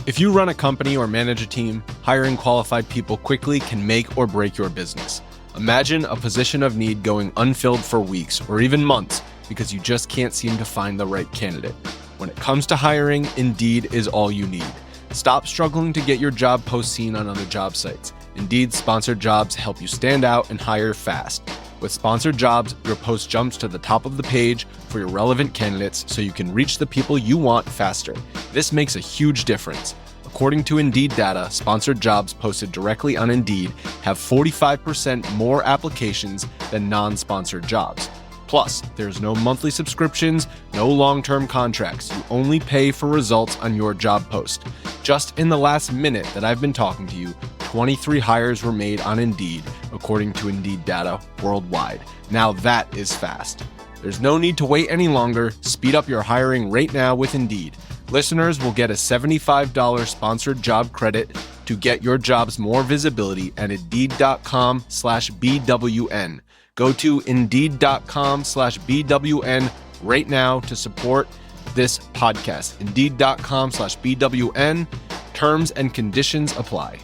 If you run a company or manage a team, hiring qualified people quickly can make or break your business. Imagine a position of need going unfilled for weeks or even months because you just can't seem to find the right candidate. When it comes to hiring, Indeed is all you need. Stop struggling to get your job post seen on other job sites. Indeed sponsored jobs help you stand out and hire fast. With sponsored jobs, your post jumps to the top of the page for your relevant candidates so you can reach the people you want faster. This makes a huge difference. According to Indeed data, sponsored jobs posted directly on Indeed have 45% more applications than non-sponsored jobs. Plus, there's no monthly subscriptions, no long-term contracts. You only pay for results on your job post. Just in the last minute that I've been talking to you, 23 hires were made on Indeed, according to Indeed data worldwide. Now that is fast. There's no need to wait any longer. Speed up your hiring right now with Indeed. Listeners will get a $75 sponsored job credit to get your jobs more visibility at Indeed.com/BWN. Go to Indeed.com/BWN right now to support this podcast. Indeed.com/BWN. Terms and conditions apply.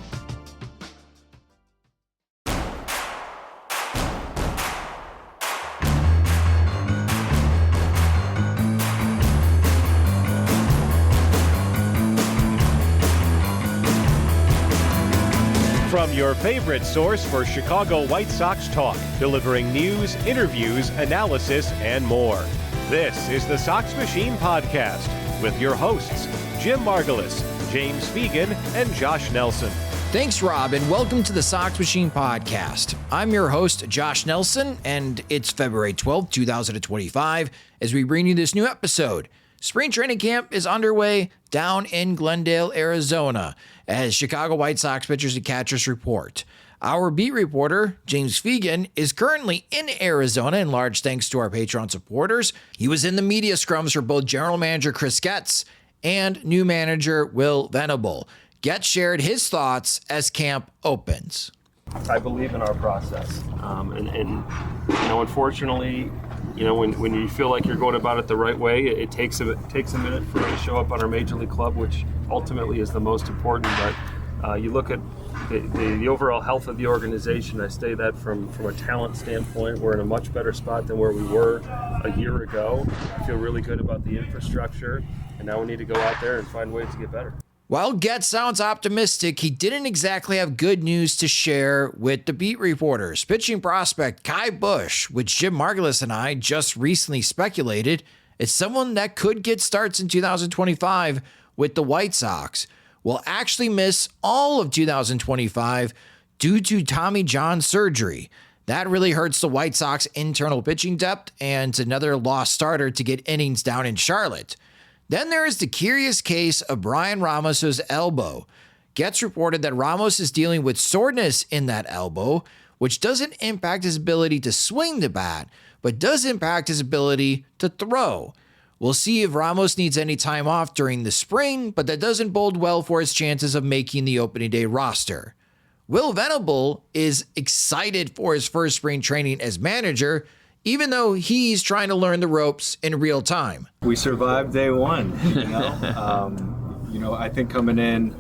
From your favorite source for Chicago White Sox talk, delivering news, interviews, analysis, and more. This is the Sox Machine podcast with your hosts, Jim Margalus, James Fegan, and Josh Nelson. Thanks, Rob, and welcome to the Sox Machine podcast. I'm your host, Josh Nelson, and it's February 12th, 2025, as we bring you this new episode. Spring training camp is underway down in Glendale, Arizona, as Chicago White Sox pitchers and catchers report. Our beat reporter, James Fegan, is currently in Arizona, in large thanks to our Patreon supporters. He was in the media scrums for both general manager Chris Getz and new manager Will Venable. Getz shared his thoughts as camp opens. I believe in our process, unfortunately, when you feel like you're going about it the right way, it takes a minute for it to show up on our major league club, which ultimately is the most important. But you look at the overall health of the organization. I say that from a talent standpoint, we're in a much better spot than where we were a year ago. I feel really good about the infrastructure, and now we need to go out there and find ways to get better. While Getz sounds optimistic, he didn't exactly have good news to share with the beat reporters. Pitching prospect Kai Bush, which Jim Margalus and I just recently speculated, is someone that could get starts in 2025 with the White Sox, will actually miss all of 2025 due to Tommy John surgery. That really hurts the White Sox internal pitching depth and another lost starter to get innings down in Charlotte. Then there is the curious case of Brian Ramos's elbow. Getz reported that Ramos is dealing with soreness in that elbow, which doesn't impact his ability to swing the bat, but does impact his ability to throw. We'll see if Ramos needs any time off during the spring, but that doesn't bode well for his chances of making the opening day roster. Will Venable is excited for his first spring training as manager, even though he's trying to learn the ropes in real time. We survived day one, I think coming in,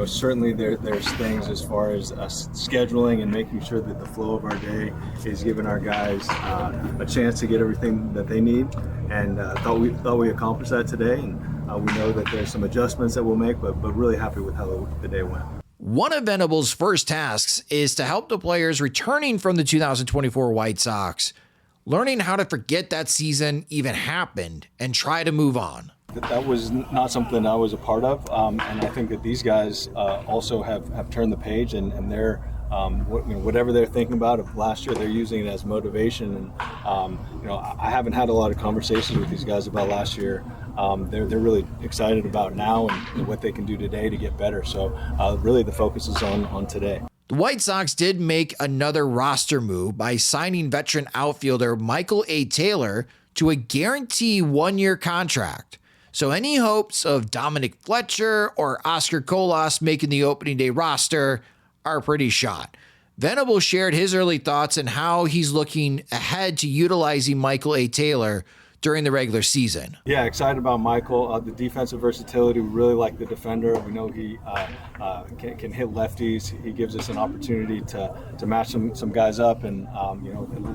certainly there's things as far as scheduling and making sure that the flow of our day is giving our guys a chance to get everything that they need, and thought we accomplished that today, and we know that there's some adjustments that we'll make, but really happy with how the day went. One of Venable's first tasks is to help the players returning from the 2024 White Sox learning how to forget that season even happened and try to move on. That was not something I was a part of, and I think that these guys also have turned the page, and they're whatever they're thinking about of last year, they're using it as motivation. And I haven't had a lot of conversations with these guys about last year. They're really excited about now and what they can do today to get better. So really the focus is on today. The White Sox did make another roster move by signing veteran outfielder Michael A. Taylor to a guaranteed one-year contract. So any hopes of Dominic Fletcher or Oscar Colas making the opening day roster are pretty shot. Venable shared his early thoughts on how he's looking ahead to utilizing Michael A. Taylor during the regular season. Yeah, excited about Michael. The defensive versatility, we really like the defender. We know he can hit lefties. He gives us an opportunity to match some guys up, and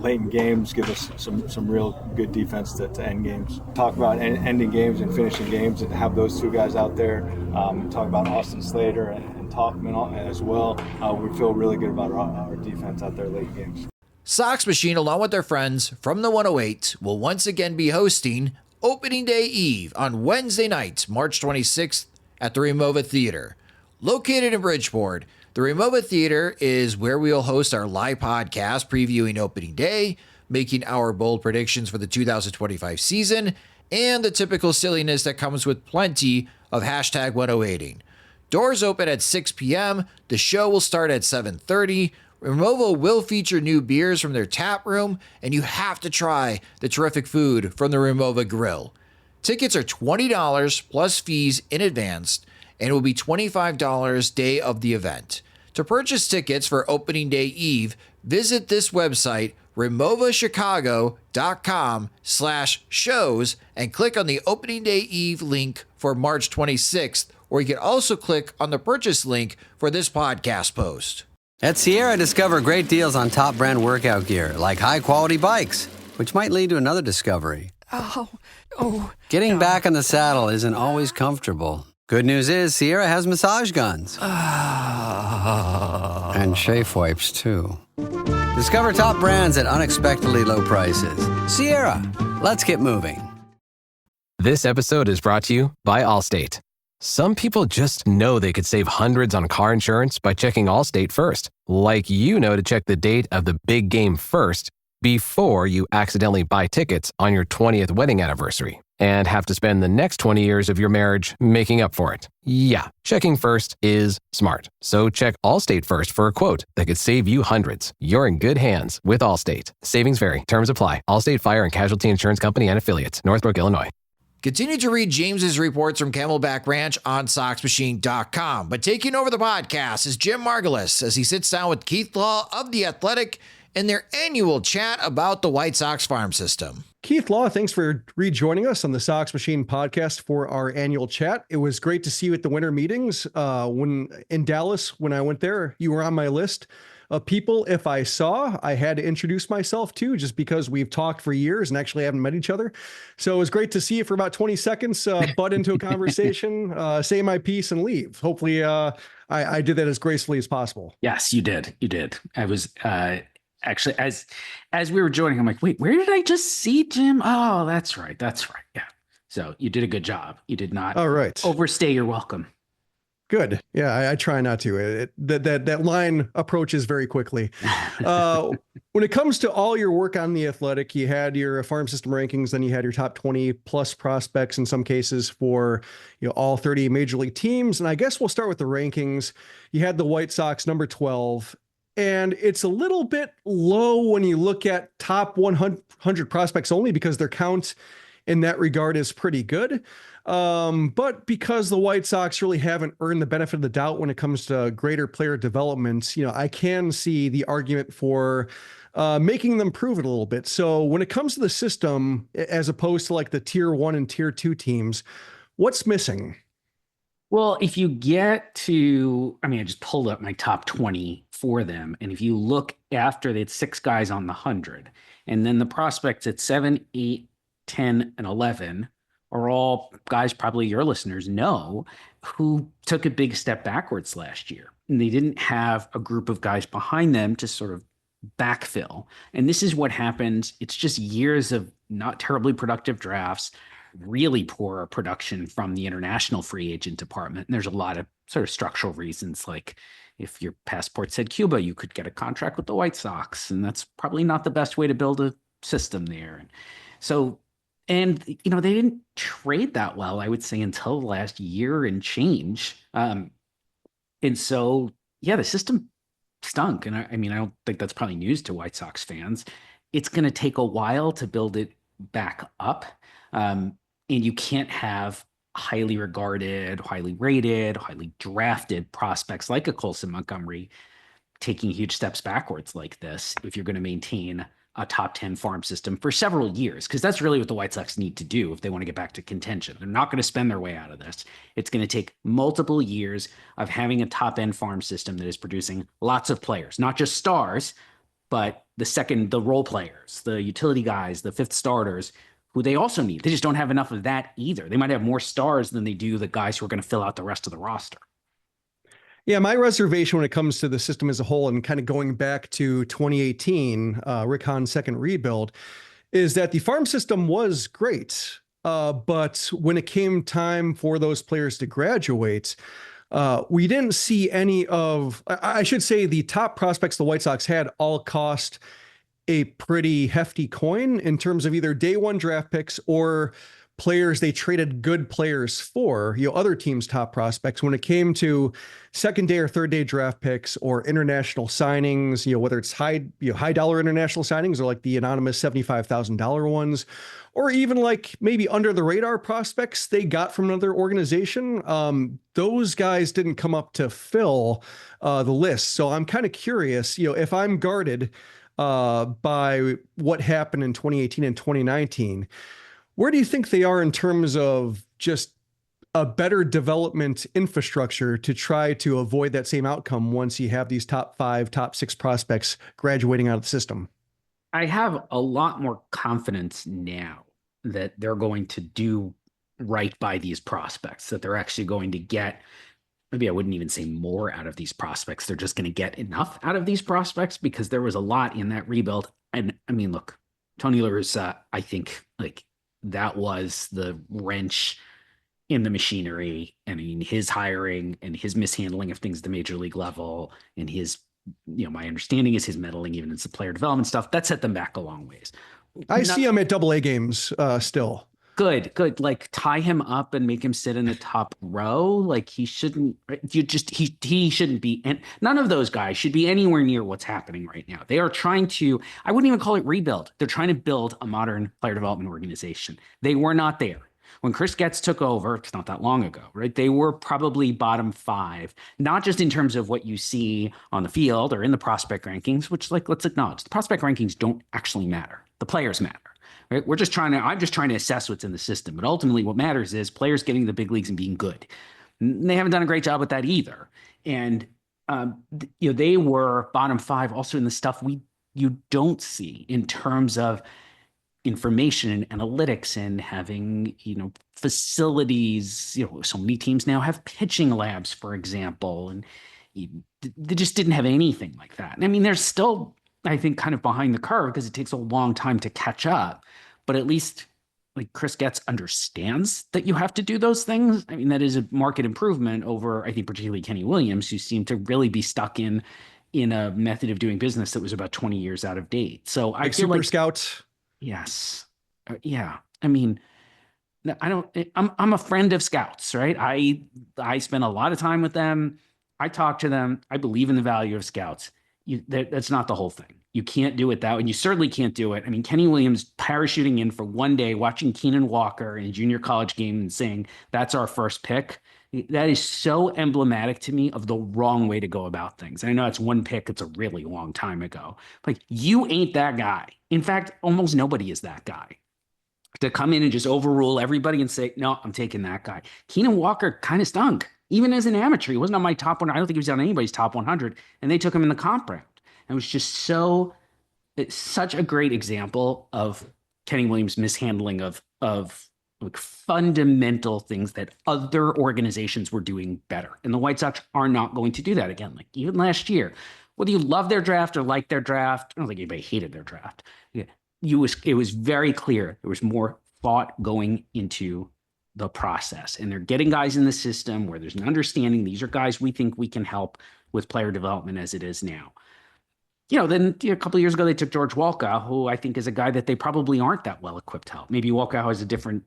late in games give us some real good defense to end games. Talk about ending games and finishing games, and have those two guys out there. Talk about Austin Slater and Talkman as well. We feel really good about our defense out there late games. Sox Machine, along with their friends from the 108, will once again be hosting Opening Day Eve on Wednesday night, March 26th at the Remova Theater. Located in Bridgeport, the Remova Theater is where we will host our live podcast previewing Opening Day, making our bold predictions for the 2025 season, and the typical silliness that comes with plenty of hashtag 108ing. Doors open at 6 p.m. The show will start at 7:30. Remova will feature new beers from their tap room, and you have to try the terrific food from the Remova Grill. Tickets are $20 plus fees in advance, and it will be $25 day of the event. To purchase tickets for Opening Day Eve, visit this website, removachicago.com/shows, and click on the Opening Day Eve link for March 26th, or you can also click on the purchase link for this podcast post. At Sierra, discover great deals on top brand workout gear, like high-quality bikes, which might lead to another discovery. Getting back on the saddle isn't always comfortable. Good news is Sierra has massage guns. And chafe wipes, too. Discover top brands at unexpectedly low prices. Sierra, let's get moving. This episode is brought to you by Allstate. Some people just know they could save hundreds on car insurance by checking Allstate first. Like to check the date of the big game first before you accidentally buy tickets on your 20th wedding anniversary and have to spend the next 20 years of your marriage making up for it. Yeah, checking first is smart. So check Allstate first for a quote that could save you hundreds. You're in good hands with Allstate. Savings vary. Terms apply. Allstate Fire and Casualty Insurance Company and Affiliates. Northbrook, Illinois. Continue to read James's reports from Camelback Ranch on SoxMachine.com. But taking over the podcast is Jim Margalus as he sits down with Keith Law of The Athletic in their annual chat about the White Sox farm system. Keith Law, thanks for rejoining us on the Sox Machine podcast for our annual chat. It was great to see you at the winter meetings. When in Dallas, when I went there, you were on my list of people, if I saw, I had to introduce myself to, just because we've talked for years and actually haven't met each other. So it was great to see you for about 20 seconds, butt into a conversation, say my piece and leave. Hopefully I did that as gracefully as possible. Yes, you did. You did. I was actually, as we were joining, I'm like, wait, where did I just see Jim? Oh, that's right. That's right. Yeah. So you did a good job. You did not overstay your welcome. Good. Yeah, I try not to. That line approaches very quickly. When it comes to all your work on The Athletic, you had your farm system rankings, then you had your top 20 plus prospects in some cases for all 30 major league teams. And I guess we'll start with the rankings. You had the White Sox number 12. And it's a little bit low when you look at top 100 prospects only, because their count in that regard is pretty good. But because the White Sox really haven't earned the benefit of the doubt when it comes to greater player development, I can see the argument for making them prove it a little bit. So when it comes to the system, as opposed to like the tier 1 and tier 2 teams, what's missing? Well, if you get to, I just pulled up my top 20 for them. And if you look after, they had 6 guys on the 100. And then the prospects at 7, 8, 10, and 11 are all guys probably your listeners know who took a big step backwards last year. And they didn't have a group of guys behind them to sort of backfill. And this is what happens. It's just years of not terribly productive drafts, really poor production from the international free agent department. And there's a lot of sort of structural reasons, like if your passport said Cuba, you could get a contract with the White Sox. And that's probably not the best way to build a system there. And they didn't trade that well, I would say, until the last year and change. And so, yeah, the system stunk. And I don't think that's probably news to White Sox fans. It's going to take a while to build it back up. And you can't have highly regarded, highly rated, highly drafted prospects like a Colson Montgomery taking huge steps backwards like this if you're going to maintain a top 10 farm system for several years, because that's really what the White Sox need to do if they want to get back to contention. They're not going to spend their way out of this. It's going to take multiple years of having a top end farm system that is producing lots of players, not just stars, but the role players, the utility guys, the fifth starters, who they also need. They just don't have enough of that either. They might have more stars than they do the guys who are going to fill out the rest of the roster. Yeah, my reservation when it comes to the system as a whole, and kind of going back to 2018, Rick Hahn's second rebuild, is that the farm system was great. But when it came time for those players to graduate, we didn't see any of, I should say, the top prospects the White Sox had all cost a pretty hefty coin in terms of either day one draft picks or players they traded good players for, other teams' top prospects. When it came to second day or third day draft picks or international signings, whether it's high dollar international signings or like the anonymous $75,000 ones, or even like maybe under the radar prospects they got from another organization, those guys didn't come up to fill the list. So I'm kind of curious, if I'm guarded by what happened in 2018 and 2019, where do you think they are in terms of just a better development infrastructure to try to avoid that same outcome once you have these top 5, top 6 prospects graduating out of the system? I have a lot more confidence now that they're going to do right by these prospects, that they're actually going to get, maybe I wouldn't even say more out of these prospects. They're just going to get enough out of these prospects, because there was a lot in that rebuild. And I mean, look, Tony La Russa, I think that was the wrench in the machinery. I mean, his hiring and his mishandling of things at the major league level, and his, my understanding is his meddling even in some player development stuff, that set them back a long ways. I see him at AA games still. Good. Like, tie him up and make him sit in the top row. Like, he shouldn't. He shouldn't be. And none of those guys should be anywhere near what's happening right now. They are trying to. I wouldn't even call it rebuild. They're trying to build a modern player development organization. They were not there when Chris Getz took over. It's not that long ago, right? They were probably bottom 5, not just in terms of what you see on the field or in the prospect rankings, which, let's acknowledge, the prospect rankings don't actually matter. The players matter. Right? I'm just trying to assess what's in the system. But ultimately what matters is players getting to the big leagues and being good. And they haven't done a great job with that either. And, they were bottom 5 also in the stuff you don't see in terms of information and analytics and having, facilities. So many teams now have pitching labs, for example, and they just didn't have anything like that. I mean, there's still, I think, kind of behind the curve because it takes a long time to catch up. But at least Chris Getz understands that you have to do those things. I mean, that is a market improvement over, I think, particularly Kenny Williams, who seemed to really be stuck in a method of doing business that was about 20 years out of date. So I feel super scout. Yes. Yeah. I mean, I'm a friend of scouts, right? I spend a lot of time with them. I talk to them. I believe in the value of scouts. That's not the whole thing. You can't do it that way. And you certainly can't do it. I mean, Kenny Williams parachuting in for one day, watching Keenan Walker in a junior college game and saying, that's our first pick. That is so emblematic to me of the wrong way to go about things. And I know it's one pick. It's a really long time ago. You ain't that guy. In fact, almost nobody is that guy. To come in and just overrule everybody and say, no, I'm taking that guy. Keenan Walker kind of stunk. Even as an amateur, he wasn't on my top 100. I don't think he was on anybody's top 100. And they took him in the comp round. And it was just it's such a great example of Kenny Williams' mishandling of fundamental things that other organizations were doing better. And the White Sox are not going to do that again. Even last year, whether you love their draft or like their draft, I don't think anybody hated their draft. It was very clear there was more thought going into the process, and they're getting guys in the system where there's an understanding these are guys we think we can help with player development as it is now. Then a couple of years ago they took George Walcott, who I think is a guy that they probably aren't that well equipped to help. Maybe Walcott has a different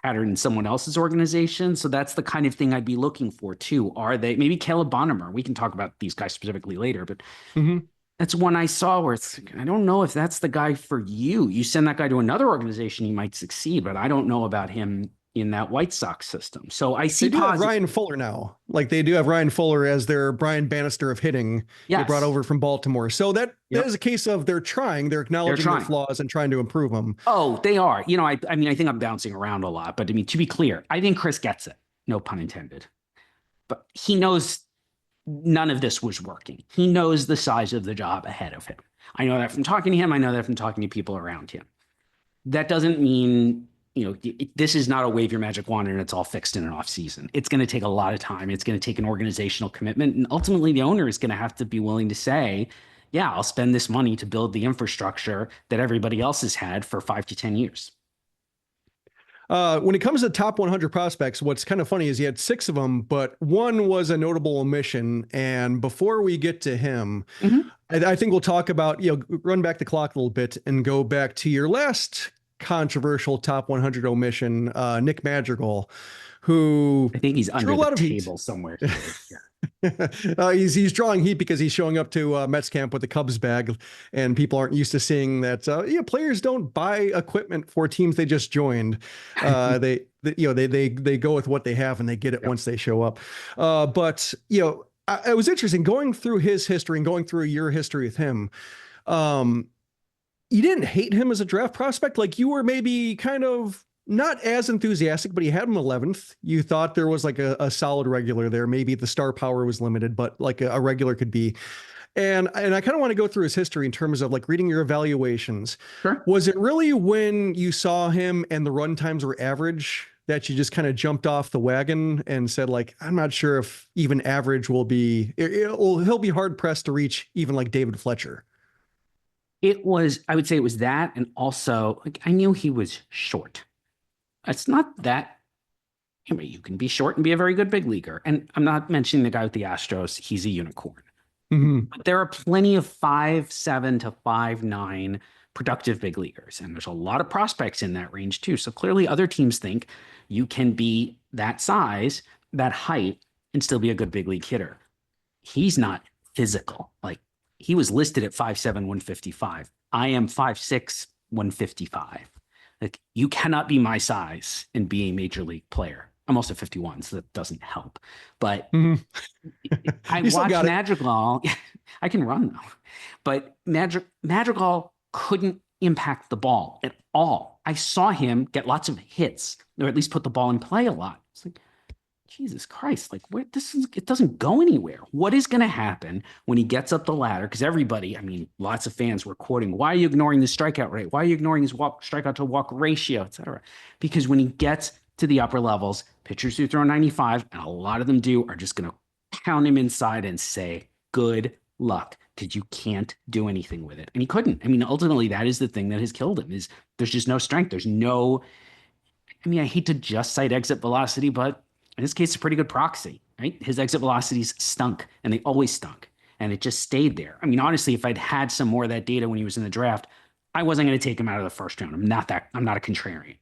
pattern in someone else's organization, so that's the kind of thing I'd be looking for too. Are they maybe Caleb Bonnemer? We can talk about these guys specifically later, but that's one I saw where I don't know if that's the guy for you. You send that guy to another organization, he might succeed, but I don't know about him in that White Sox system. So I see They do have Ryan Fuller now. Like they do have Ryan Fuller as their Brian Bannister of hitting. They brought over from Baltimore. So that is a case of they're acknowledging their flaws and trying to improve them. Oh, they are. You know, I mean, I think I'm bouncing around a lot, but I mean, to be clear, I think Chris gets it. No pun intended. But he knows none of this was working. He knows the size of the job ahead of him. I know that from talking to him. I know that from talking to people around him. That doesn't mean, you know, this is not a wave your magic wand and it's all fixed in an off season. It's going to take a lot of time. It's going to take an organizational commitment. And ultimately, the owner is going to have to be willing to say, yeah, I'll spend this money to build the infrastructure that everybody else has had for 5 to 10 years. When it comes to top 100 prospects, what's kind of funny is he had 6 of them, but one was a notable omission. And before we get to him, I think we'll talk about, you know, run back the clock a little bit and go back to your last controversial top 100 omission, Nick Madrigal, who I think he's under the table somewhere. He's drawing heat because he's showing up to Mets camp with the Cubs bag, and people aren't used to seeing that. Players don't buy equipment for teams they just joined. They go with what they have and they get it once they show up. But you know, it was interesting going through his history and going through your history with him. You didn't hate him as a draft prospect. Like you were maybe kind of not as enthusiastic, but he had him 11th. You thought there was like a solid regular there. Maybe the star power was limited, but like a regular could be. And I kind of want to go through his history in terms of like reading your evaluations. Sure. Was it really when you saw him and the run times were average that you just kind of jumped off the wagon and said like, I'm not sure if even average will be, he'll be hard pressed to reach even like David Fletcher. I would say it was that. And also like, I knew he was short. It's not that, I mean, you can be short and be a very good big leaguer. And I'm not mentioning the guy with the Astros. He's a unicorn. But there are plenty of 5'7" to 5'9" productive big leaguers. And there's a lot of prospects in that range too. So clearly other teams think you can be that size, that height, and still be a good big league hitter. He's not physical. Like he was listed at 5'7", 155. I am 5'6", 155. Like you cannot be my size and be a major league player. I'm also 51, so that doesn't help. But I watched Madrigal. I can run though, but Madrigal couldn't impact the ball at all. I saw him get lots of hits, or at least put the ball in play a lot. It's like, Jesus Christ, like it doesn't go anywhere. What is going to happen when he gets up the ladder? Because everybody, I mean, lots of fans were quoting, why are you ignoring the strikeout rate? Why are you ignoring his strikeout to walk ratio, et cetera? Because when he gets to the upper levels, pitchers who throw 95, and a lot of them do, are just going to pound him inside and say, good luck, because you can't do anything with it. And he couldn't. I mean, ultimately, that is the thing that has killed him, is there's just no strength. There's no, I mean, I hate to just cite exit velocity, but in this case, it's a pretty good proxy, right? His exit velocities stunk, and they always stunk, and it just stayed there. I mean, honestly, if I'd had some more of that data when he was in the draft, I wasn't going to take him out of the first round. I'm not a contrarian,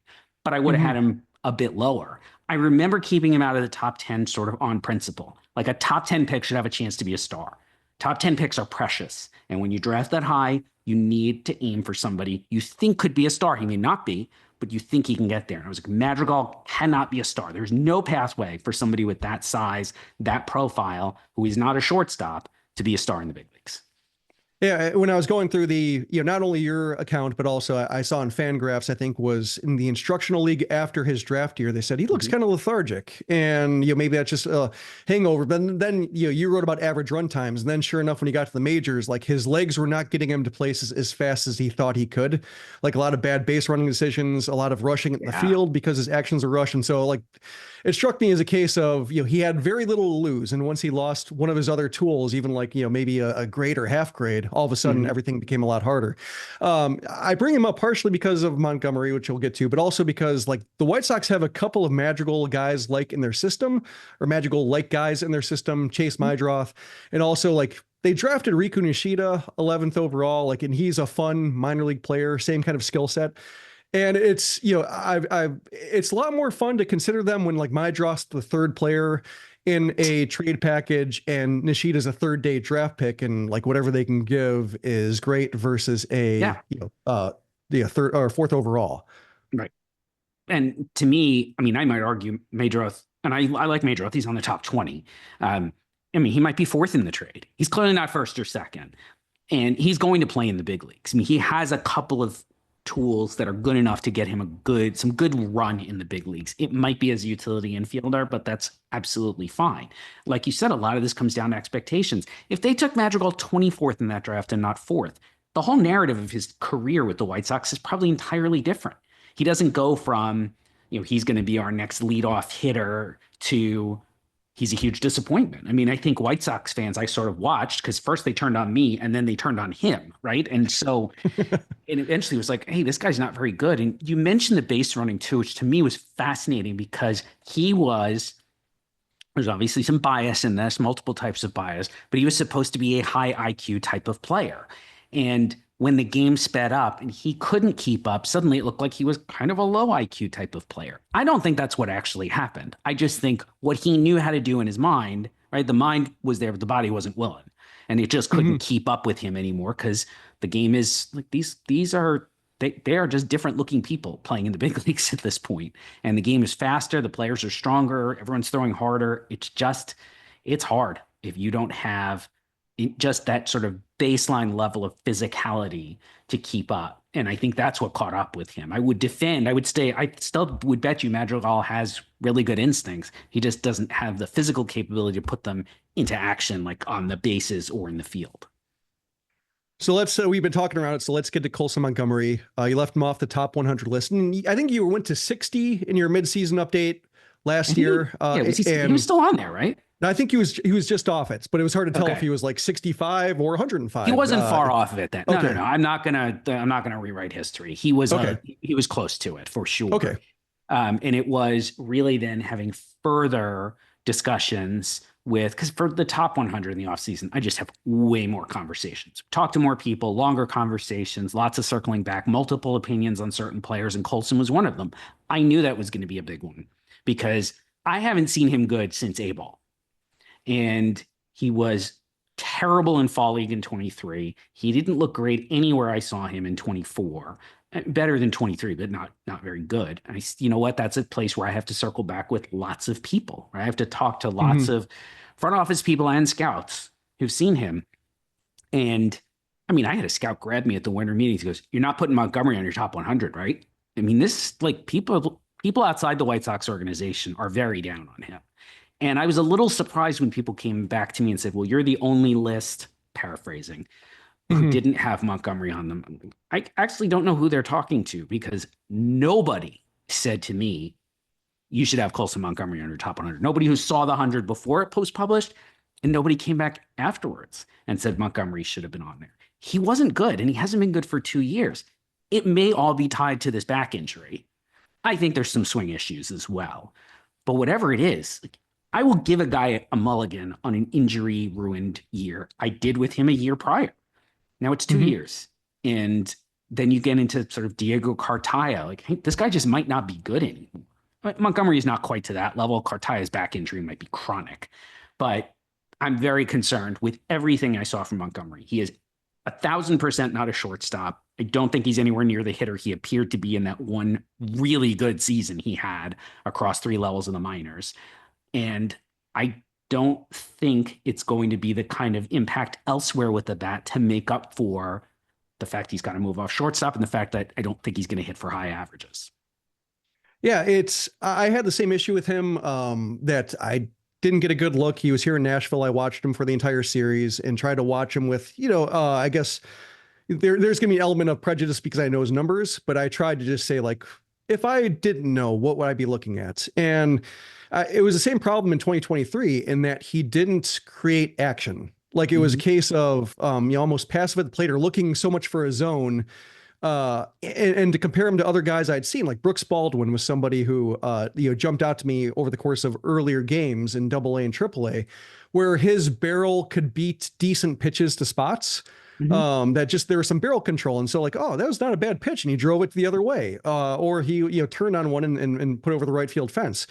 but I would have had him a bit lower. I remember keeping him out of the top 10 sort of on principle. Like a top 10 pick should have a chance to be a star. Top 10 picks are precious, and when you draft that high, you need to aim for somebody you think could be a star. He may not be, but you think he can get there. And I was like, Madrigal cannot be a star. There's no pathway for somebody with that size, that profile, who is not a shortstop, to be a star in the big leagues. Yeah, when I was going through the, not only your account, but also I saw in Fangraphs, I think was in the instructional league after his draft year, they said he looks kind of lethargic, and maybe that's just a hangover. But then you wrote about average run times, and then sure enough, when he got to the majors, like his legs were not getting him to places as fast as he thought he could. Like a lot of bad base running decisions, a lot of rushing in the field because his actions are rushed. And so like it struck me as a case of, he had very little to lose. And once he lost one of his other tools, even like, maybe a grade or half grade, all of a sudden everything became a lot harder. I bring him up partially because of Montgomery, which we'll get to, but also because like the White Sox have a couple of Madrigal guys like in their system, or Madrigal like guys in their system, Chase Mydroth, and also like they drafted Riku Nishida 11th overall, like, and he's a fun minor league player, same kind of skill set. And it's, it's a lot more fun to consider them when like Mydroth's the third player in a trade package and Nishida's a third day draft pick, and like whatever they can give is great versus a third or fourth overall. Right. And to me, I mean, I might argue Madroth, and I like Madroth. He's on the top 20. I mean, he might be fourth in the trade. He's clearly not first or second. And he's going to play in the big leagues. I mean, he has a couple of tools that are good enough to get him some good run in the big leagues. It might be as a utility infielder, but that's absolutely fine. Like you said, a lot of this comes down to expectations. If they took Madrigal 24th in that draft and not 4th, the whole narrative of his career with the White Sox is probably entirely different. He doesn't go from, he's going to be our next leadoff hitter to he's a huge disappointment. I mean, I think White Sox fans I sort of watched because first they turned on me and then they turned on him, right? And so it eventually was like, hey, this guy's not very good. And you mentioned the base running too, which to me was fascinating because there's obviously some bias in this, multiple types of bias, but he was supposed to be a high IQ type of player. And when the game sped up and he couldn't keep up, suddenly it looked like he was kind of a low IQ type of player. I don't think that's what actually happened. I just think what he knew how to do in his mind, right? The mind was there, but the body wasn't willing. And it just couldn't keep up with him anymore because the game is like they are just different looking people playing in the big leagues at this point. And the game is faster. The players are stronger. Everyone's throwing harder. It's hard if you don't have just that sort of baseline level of physicality to keep up. And I think that's what caught up with him. I still would bet you Madrigal has really good instincts. He just doesn't have the physical capability to put them into action, like on the bases or in the field. So we've been talking around it. So let's get to Colson Montgomery. You left him off the top 100 list. And I think you went to 60 in your midseason update last year. He was still on there, right? No, I think he was just off it, but it was hard to tell if he was like 65 or 105. He wasn't far off of it then. No. I'm not gonna rewrite history. He was he was close to it for sure. Okay. And it was really then having further discussions because for the top 100 in the offseason, I just have way more conversations. Talk to more people, longer conversations, lots of circling back, multiple opinions on certain players, and Colson was one of them. I knew that was going to be a big one because I haven't seen him good since A-ball. And he was terrible in fall league in 23. He didn't look great anywhere I saw him in 24. Better than 23, but not very good. You know what? That's a place where I have to circle back with lots of people. Right? I have to talk to lots of front office people and scouts who've seen him. And I mean, I had a scout grab me at the winter meetings. He goes, "You're not putting Montgomery on your top 100, right?" I mean, this like people outside the White Sox organization are very down on him. And I was a little surprised when people came back to me and said, well, you're the only list, paraphrasing, who didn't have Montgomery on them. I actually don't know who they're talking to because nobody said to me, you should have Colson Montgomery on your top 100. Nobody who saw the 100 before it post-published, and nobody came back afterwards and said Montgomery should have been on there. He wasn't good, and he hasn't been good for 2 years. It may all be tied to this back injury. I think there's some swing issues as well. But whatever it is, I will give a guy a mulligan on an injury-ruined year. I did with him a year prior. Now it's 2 years. And then you get into sort of Diego Cartaya. Like, hey, this guy just might not be good anymore. But Montgomery is not quite to that level. Cartaya's back injury might be chronic. But I'm very concerned with everything I saw from Montgomery. He is 1,000% not a shortstop. I don't think he's anywhere near the hitter he appeared to be in that one really good season he had across 3 levels of the minors. And I don't think it's going to be the kind of impact elsewhere with the bat to make up for the fact he's got to move off shortstop and the fact that I don't think he's going to hit for high averages. Yeah, I had the same issue with him that I didn't get a good look. He was here in Nashville. I watched him for the entire series and tried to watch him with, I guess there's going to be an element of prejudice because I know his numbers, but I tried to just say, like, if I didn't know, what would I be looking at? And it was the same problem in 2023 in that he didn't create action. Like it was a case of almost passive at the plate or looking so much for a zone. And to compare him to other guys I'd seen, like Brooks Baldwin was somebody who jumped out to me over the course of earlier games in AA and AAA, where his barrel could beat decent pitches to spots. That just there was some barrel control, and so like, oh, that was not a bad pitch, and he drove it the other way, or he turned on one and put over the right field fence,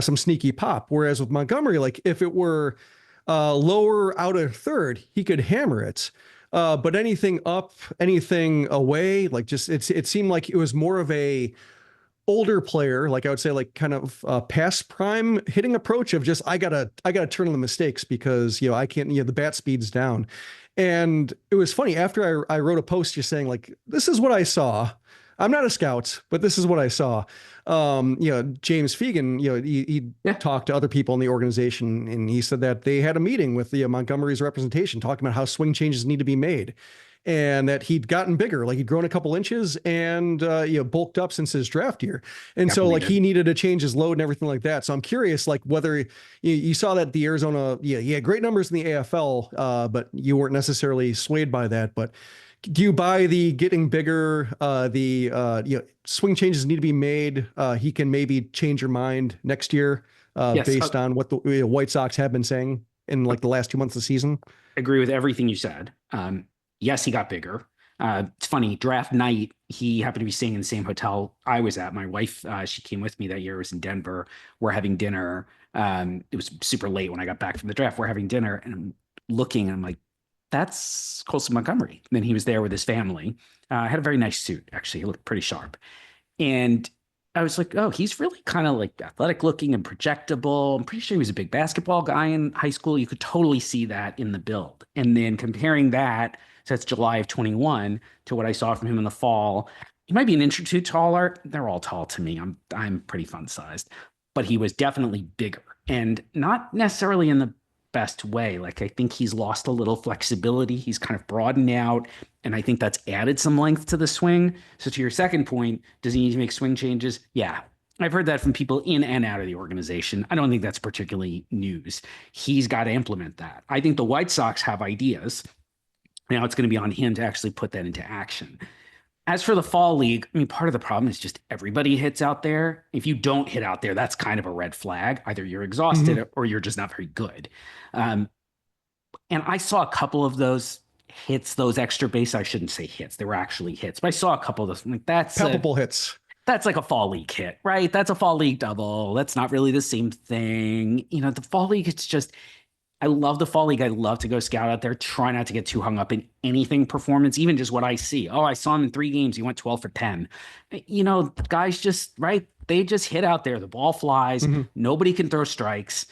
some sneaky pop. Whereas with Montgomery, like if it were lower out of third, he could hammer it. But anything up, anything away, like just it seemed like it was more of a older player, like I would say, like kind of past prime hitting approach of just, I gotta turn on the mistakes because, I can't, the bat speed's down. And it was funny after I wrote a post just saying like, this is what I saw. I'm not a scout, but this is what I saw. James Fegan, he talked to other people in the organization, and he said that they had a meeting with the Montgomery's representation talking about how swing changes need to be made, and that he'd gotten bigger, like he'd grown a couple inches and bulked up since his draft year, and so like he needed to change his load and everything like that. So I'm curious, like whether you saw that the Arizona, he had great numbers in the AFL, but you weren't necessarily swayed by that, but. Do you buy the getting bigger, swing changes need to be made? He can maybe change your mind next year based on what the White Sox have been saying in like the last 2 months of the season? I agree with everything you said. Yes, he got bigger. It's funny, draft night, he happened to be staying in the same hotel I was at. My wife, she came with me that year, was in Denver. We're having dinner. It was super late when I got back from the draft. We're having dinner and I'm looking and I'm like, that's Colson Montgomery. And then he was there with his family. Had a very nice suit, actually. He looked pretty sharp. And I was like, oh, he's really kind of like athletic looking and projectable. I'm pretty sure he was a big basketball guy in high school. You could totally see that in the build. And then comparing that, so that's July of 21, to what I saw from him in the fall. He might be an inch or two taller. They're all tall to me. I'm pretty fun sized. But he was definitely bigger. And not necessarily in the best way. Like, I think he's lost a little flexibility. He's kind of broadened out, and I think that's added some length to the swing. So to your second point, does he need to make swing changes? Yeah. I've heard that from people in and out of the organization. I don't think that's particularly news. He's got to implement that. I think the White Sox have ideas. Now it's going to be on him to actually put that into action. As for the fall league, I mean, part of the problem is just everybody hits out there. If you don't hit out there, that's kind of a red flag. Either you're exhausted or you're just not very good. And I saw a couple of those hits, those extra base. I shouldn't say hits. They were actually hits, but I saw a couple of those. I'm like, that's palpable hits. That's like a fall league hit, right? That's a fall league double. That's not really the same thing. The fall league, it's just, I love the fall league. I love to go scout out there. Try not to get too hung up in anything performance, even just what I see. Oh, I saw him in 3 games. He went 12 for 10. Guys just, right? They just hit out there. The ball flies. Nobody can throw strikes.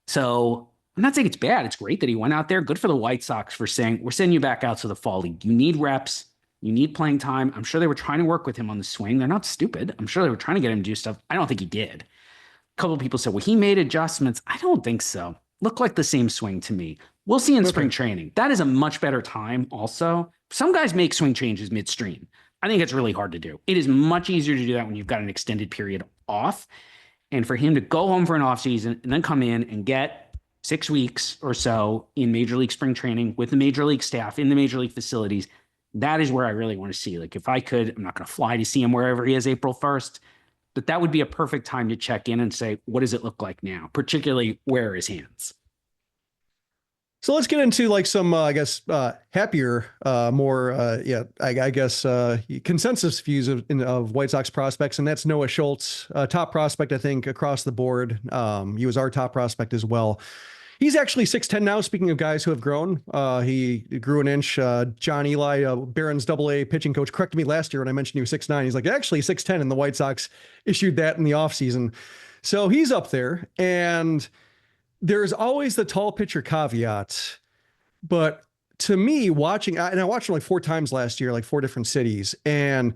So I'm not saying it's bad. It's great that he went out there. Good for the White Sox for saying, we're sending you back out to the fall league. You need reps. You need playing time. I'm sure they were trying to work with him on the swing. They're not stupid. I'm sure they were trying to get him to do stuff. I don't think he did. A couple of people said, well, he made adjustments. I don't think so. Look like the same swing to me. We'll see in spring training. That is a much better time also. Some guys make swing changes midstream. I think it's really hard to do. It is much easier to do that when you've got an extended period off. And for him to go home for an off season and then come in and get 6 weeks or so in Major League spring training with the Major League staff in the Major League facilities, that is where I really want to see. Like, if I could, I'm not going to fly to see him wherever he is April 1st, but that would be a perfect time to check in and say, what does it look like now? Particularly, where are his hands? So let's get into like some, happier, more, consensus views of White Sox prospects. And that's Noah Schultz, top prospect, I think, across the board. He was our top prospect as well. He's actually 6'10" now. Speaking of guys who have grown, he grew an inch. John Eli, Barron's AA pitching coach, corrected me last year when I mentioned he was 6'9". He's like, actually 6'10", and the White Sox issued that in the offseason. So he's up there, and there's always the tall pitcher caveat. But to me, I watched him like 4 times last year, like 4 different cities, and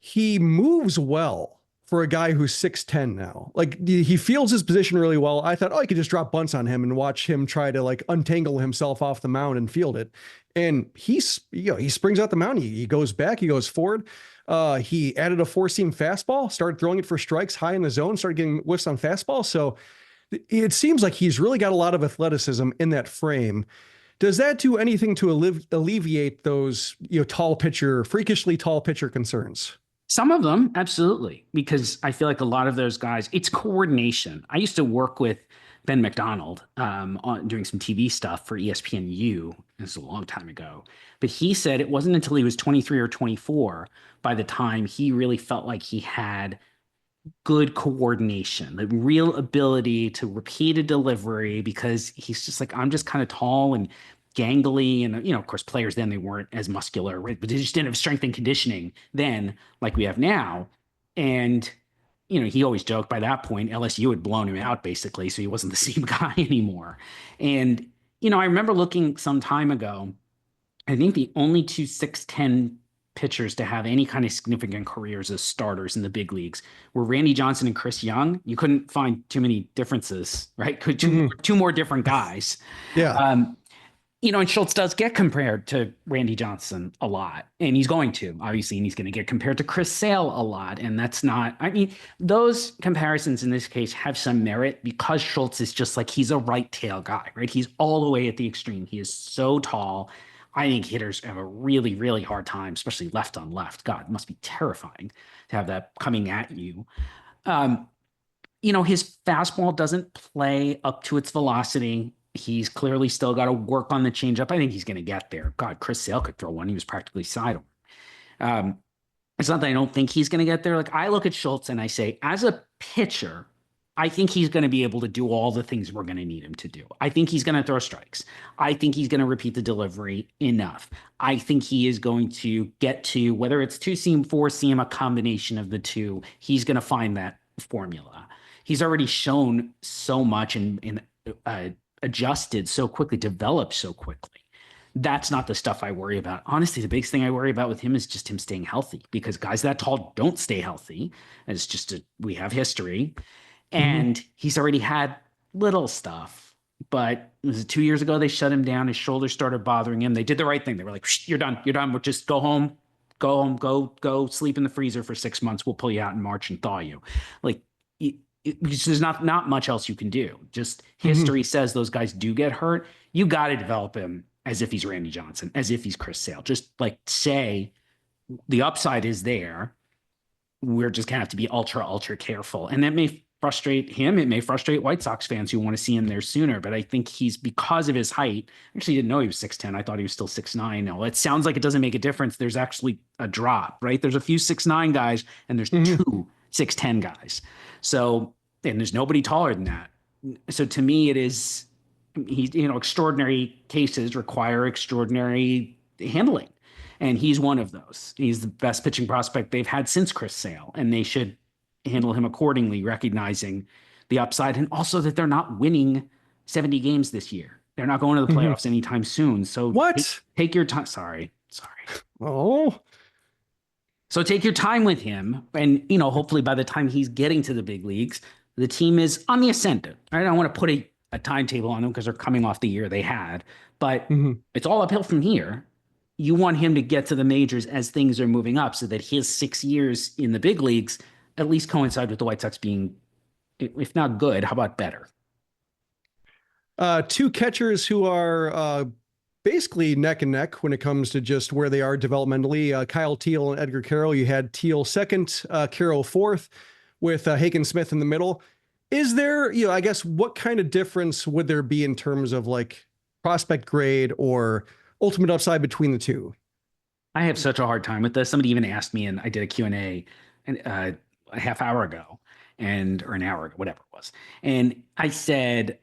he moves well for a guy who's 6'10" now. Like, he feels his position really well. I thought, I could just drop bunts on him and watch him try to like untangle himself off the mound and field it. And he springs out the mound. He goes back, he goes forward. He added a 4-seam fastball, started throwing it for strikes high in the zone, started getting whiffs on fastball. So it seems like he's really got a lot of athleticism in that frame. Does that do anything to alleviate those, freakishly tall pitcher concerns? Some of them, absolutely, because I feel like a lot of those guys, it's coordination. I used to work with Ben McDonald on doing some TV stuff for ESPNU. This is a long time ago. But he said it wasn't until he was 23 or 24 by the time he really felt like he had good coordination, the real ability to repeat a delivery, because he's just like, I'm just kind of tall and gangly, and of course players then, they weren't as muscular, right? But they just didn't have strength and conditioning then like we have now. And he always joked by that point, LSU had blown him out basically. So he wasn't the same guy anymore. And, I remember looking some time ago, I think the only two 6'10" pitchers to have any kind of significant careers as starters in the big leagues were Randy Johnson and Chris Young. You couldn't find too many differences, right? Two more different guys. Yeah. And Schultz does get compared to Randy Johnson a lot, and he's going to, obviously, and he's going to get compared to Chris Sale a lot. And that's not, those comparisons in this case have some merit because Schultz is just like, he's a right tail guy, right? He's all the way at the extreme. He is so tall. I think hitters have a really, really hard time, especially left on left. God, it must be terrifying to have that coming at you. His fastball doesn't play up to its velocity. He's clearly still got to work on the changeup. I think he's going to get there. God, Chris Sale could throw one. He was practically sidearm. It's not that I don't think he's going to get there. Like, I look at Schultz and I say, as a pitcher, I think he's going to be able to do all the things we're going to need him to do. I think he's going to throw strikes. I think he's going to repeat the delivery enough. I think he is going to get to, whether it's 2-seam, 4-seam, a combination of the two, he's going to find that formula. He's already shown so much and adjusted so quickly, developed so quickly. That's not the stuff I worry about. Honestly, the biggest thing I worry about with him is just him staying healthy, because guys that tall don't stay healthy. And it's just we have history. And he's already had little stuff, but it was 2 years ago, they shut him down. His shoulder started bothering him. They did the right thing. They were like, you're done. We'll just go home, go sleep in the freezer for 6 months. We'll pull you out in March and thaw you. Like, there's not much else you can do. Just history says those guys do get hurt. You got to develop him as if he's Randy Johnson, as if he's Chris Sale. Just like say the upside is there. We're just gonna have to be ultra careful. And that may frustrate him. It may frustrate White Sox fans who want to see him there sooner. But I think he's, because of his height, actually didn't know he was 6'10". I thought he was still 6'9". Now, it sounds like it doesn't make a difference. There's actually a drop, right? There's a few 6'9" guys and there's two 6'10" guys. So, and there's nobody taller than that. So to me, it is, extraordinary cases require extraordinary handling. And he's one of those. He's the best pitching prospect they've had since Chris Sale. And they should handle him accordingly, recognizing the upside and also that they're not winning 70 games this year. They're not going to the playoffs anytime soon. So take your time. Sorry. Oh. So take your time with him. And, hopefully by the time he's getting to the big leagues, the team is on the ascendant. I don't want to put a timetable on them because they're coming off the year they had, but it's all uphill from here. You want him to get to the majors as things are moving up so that his 6 years in the big leagues at least coincide with the White Sox being, if not good, how about better? Two catchers who are basically neck and neck when it comes to just where they are developmentally. Kyle Teel and Edgar Carroll. You had Teel second, Carroll fourth, with Haken Smith in the middle. Is there, I guess, what kind of difference would there be in terms of like prospect grade or ultimate upside between the two? I have such a hard time with this. Somebody even asked me, and I did a Q&A a half hour ago or an hour ago, whatever it was. And I said,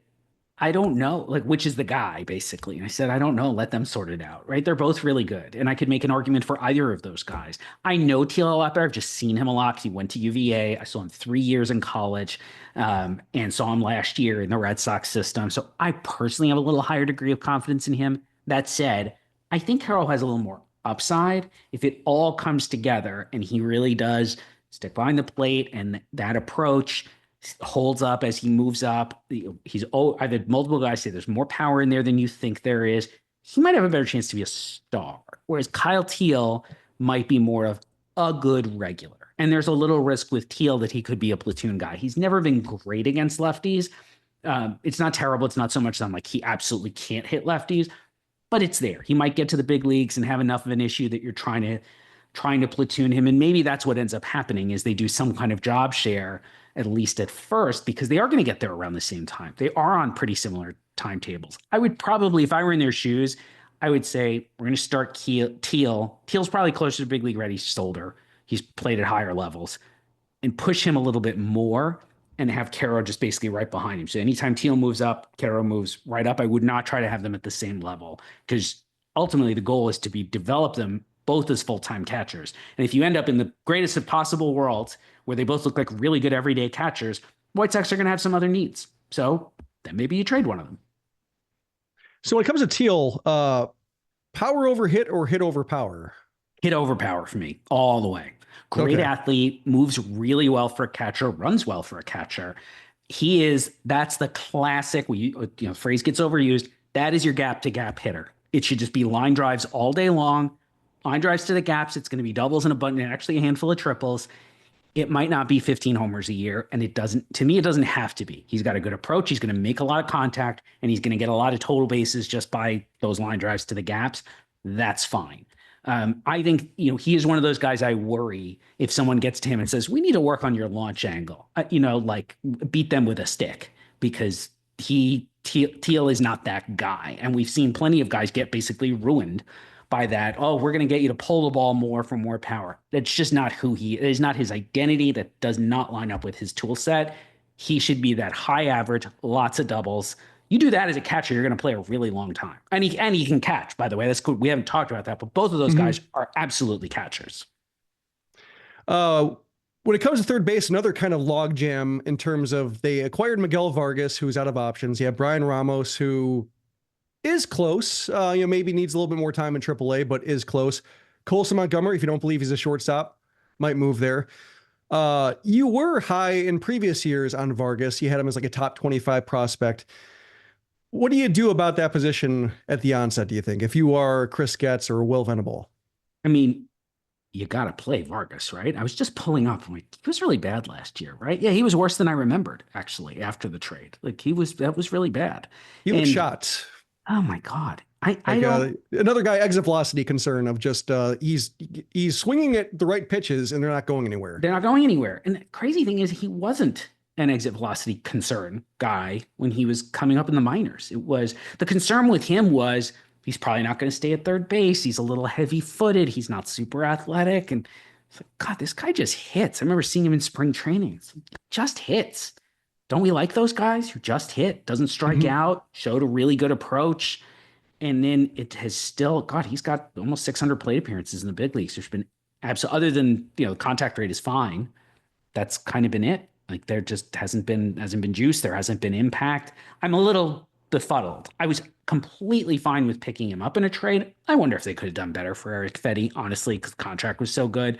I don't know, like, which is the guy, basically. And I said, I don't know. Let them sort it out, right? They're both really good. And I could make an argument for either of those guys. I know Teel a lot better. I've just seen him a lot because he went to UVA. I saw him 3 years in college and saw him last year in the Red Sox system. So I personally have a little higher degree of confidence in him. That said, I think Carroll has a little more upside if it all comes together and he really does stick behind the plate and that approach holds up as he moves up. I've had multiple guys say there's more power in there than you think there is. He might have a better chance to be a star, whereas Kyle Teel might be more of a good regular. And there's a little risk with Teel that he could be a platoon guy. He's never been great against lefties. It's not terrible. It's not so much that I'm like, he absolutely can't hit lefties, but it's there. He might get to the big leagues and have enough of an issue that you're trying to platoon him. And maybe that's what ends up happening is they do some kind of job share, at least at first, because they are going to get there around the same time. They are on pretty similar timetables. I would probably, if I were in their shoes, I would say we're going to start Teel. Teel's probably closer to big league ready shoulder. He's played at higher levels, and push him a little bit more and have Carroll just basically right behind him. So anytime Teel moves up, Carroll moves right up. I would not try to have them at the same level because ultimately the goal is to develop them both as full-time catchers. And if you end up in the greatest of possible worlds where they both look like really good everyday catchers, White Sox are going to have some other needs. So then maybe you trade one of them. So when it comes to Teal, power over hit or hit over power? Hit over power for me all the way. Great athlete, moves really well for a catcher, runs well for a catcher. That's the classic, phrase gets overused. That is your gap to gap hitter. It should just be line drives all day long. Line drives to the gaps. It's going to be doubles and actually a handful of triples. It might not be 15 homers a year, and it doesn't have to be. He's got a good approach. He's going to make a lot of contact, and he's going to get a lot of total bases just by those line drives to the gaps. That's fine. I think, he is one of those guys I worry if someone gets to him and says, we need to work on your launch angle, beat them with a stick, because Teal is not that guy. And we've seen plenty of guys get basically ruined by that. Oh, we're going to get you to pull the ball more for more power. That's just not who he is, not his identity. That does not line up with his tool set. He should be that high average, lots of doubles. You do that as a catcher, you're going to play a really long time. And he can catch, by the way. That's good. We haven't talked about that, but both of those guys are absolutely catchers. When it comes to third base, another kind of logjam in terms of they acquired Miguel Vargas, who's out of options. You have Brian Ramos, who is close. Maybe needs a little bit more time in AAA, but is close. Colson Montgomery, if you don't believe he's a shortstop, might move there. You were high in previous years on Vargas. You had him as like a top 25 prospect. What do you do about that position at the onset, do you think, if you are Chris Getz or Will Venable? I mean, you got to play Vargas, right? I was just pulling up. I'm like, he was really bad last year, right? Yeah, he was worse than I remembered, actually, after the trade. That was really bad. He looked shot. Oh, my God. I don't... Another guy, exit velocity concern of just he's swinging at the right pitches and they're not going anywhere. They're not going anywhere. And the crazy thing is he wasn't an exit velocity concern guy when he was coming up in the minors. It was the concern with him was he's probably not going to stay at third base. He's a little heavy footed. He's not super athletic. And it's like, God, this guy just hits. I remember seeing him in spring training. It's like, just hits. Don't we like those guys who just hit, doesn't strike out, showed a really good approach. And then it has still, God, he's got almost 600 plate appearances in the big leagues. There's been other than, contact rate is fine. That's kind of been it. Like there just hasn't been juice. There hasn't been impact. I'm a little befuddled. I was completely fine with picking him up in a trade. I wonder if they could have done better for Eric Fetty, honestly, because the contract was so good.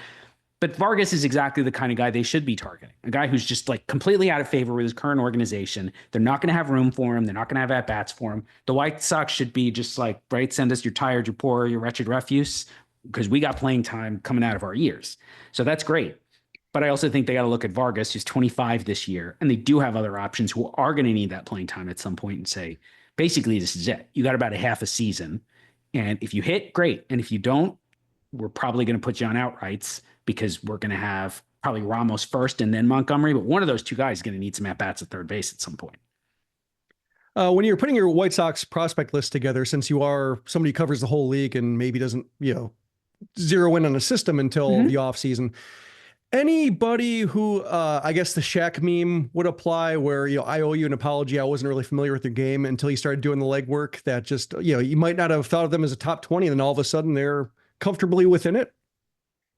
But Vargas is exactly the kind of guy they should be targeting. A guy who's just like completely out of favor with his current organization. They're not going to have room for him. They're not going to have at-bats for him. The White Sox should be just like, right, send us your tired, your poor, your wretched refuse, because we got playing time coming out of our ears. So that's great. But I also think they got to look at Vargas, who's 25 this year, and they do have other options who are going to need that playing time at some point and say, basically, this is it. You got about a half a season. And if you hit, great. And if you don't, we're probably going to put you on outrights because we're going to have probably Ramos first and then Montgomery. But one of those two guys is going to need some at-bats at third base at some point. When you're putting your White Sox prospect list together, since you are somebody who covers the whole league and maybe doesn't, zero in on a system until the offseason, anybody who, I guess the Shaq meme would apply where, I owe you an apology. I wasn't really familiar with the game until you started doing the legwork that just, you might not have thought of them as a top 20 and then all of a sudden they're comfortably within it.